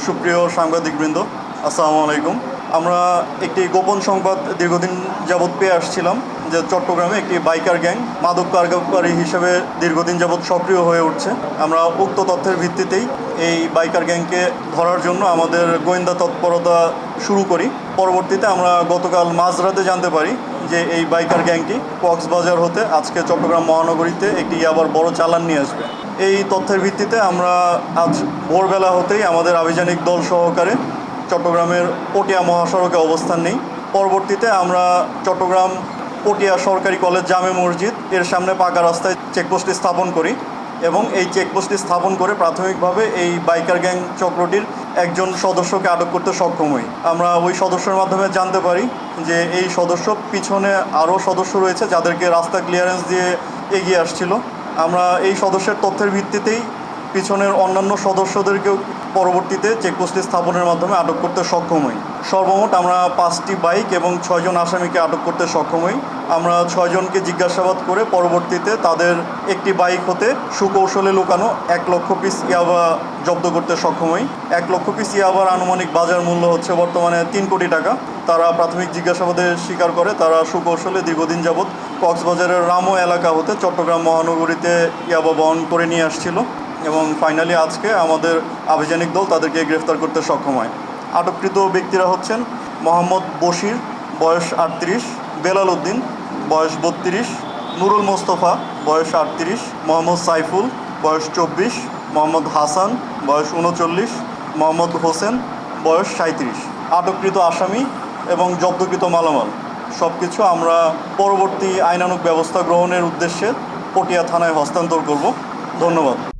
সুপ্রিয় সাংবাদিকবৃন্দ, আসসালামু আলাইকুম। আমরা একটি গোপন সংবাদ দীর্ঘদিন যাবৎ পেয়ে আসছিলাম যে চট্টগ্রামে একটি বাইকার গ্যাং মাদক কারবারি হিসেবে দীর্ঘদিন যাবৎ সক্রিয় হয়ে উঠছে। আমরা উক্ত তথ্যের ভিত্তিতেই এই বাইকার গ্যাংকে ধরার জন্য আমাদের গোয়েন্দা তৎপরতা শুরু করি। পরবর্তীতে আমরা গতকাল মাঝরাতে জানতে পারি যে এই বাইকার গ্যাংটি কক্সবাজার হতে আজকে চট্টগ্রাম মহানগরীতে একটি আবার বড় চালান নিয়ে আসবে। এই তথ্যের ভিত্তিতে আমরা আজ ভোরবেলা হতেই আমাদের আভিযানিক দল সহকারে চট্টগ্রামের পটিয়া মহাসড়কে অবস্থান নেই। পরবর্তীতে আমরা চট্টগ্রাম পটিয়া সরকারি কলেজ জামে মসজিদ এর সামনে পাকা রাস্তায় চেকপোস্টটি স্থাপন করি এবং এই চেকপোস্টটি স্থাপন করে প্রাথমিকভাবে এই বাইকার গ্যাং চক্রটির একজন সদস্যকে আটক করতে সক্ষম হই। আমরা ওই সদস্যের মাধ্যমে জানতে পারি যে এই সদস্য পিছনে আরও সদস্য রয়েছে যাদেরকে রাস্তা ক্লিয়ারেন্স দিয়ে এগিয়ে আসছিল। আমরা এই সদস্যের তথ্যের ভিত্তিতেই পিছনের অন্যান্য সদস্যদেরকেও পরবর্তীতে চেকপোস্টে স্থাপনের মাধ্যমে আটক করতে সক্ষম হই। সর্বমোট আমরা 5টি বাইক এবং 6 জন আসামিকে আটক করতে সক্ষম হই। আমরা 6 জনকে জিজ্ঞাসাবাদ করে পরবর্তীতে তাদের একটি বাইক হতে সুকৌশলে লুকানো 1 লক্ষ পিস ইয়াবা জব্দ করতে সক্ষম হই। 1 লক্ষ পিস ইয়াবার আনুমানিক বাজার মূল্য হচ্ছে বর্তমানে 3 কোটি টাকা। তারা প্রাথমিক জিজ্ঞাসাবাদে স্বীকার করে তারা সুকৌশলে দীর্ঘদিন যাবৎ কক্সবাজারের রামো এলাকা হতে চট্টগ্রাম মহানগরীতে ইয়াবা বহন করে নিয়ে আসছিল এবং ফাইনালি আজকে আমাদের আভিযানিক দল তাদেরকে গ্রেফতার করতে সক্ষম হয়। আটককৃত ব্যক্তিরা হচ্ছেন মোহাম্মদ বশির, বয়স 38, বেলাল উদ্দিন, বয়স 32, নুরুল মোস্তফা, বয়স 38, মোহাম্মদ সাইফুল, বয়স 24, মোহাম্মদ হাসান, বয়স 39, মোহাম্মদ হোসেন, বয়স 37। আটককৃত আসামি এবং জব্দকৃত মালামাল সব কিছু আমরা পরবর্তী আইনানুগ ব্যবস্থা গ্রহণের উদ্দেশ্যে পটিয়া থানায় হস্তান্তর করব। ধন্যবাদ।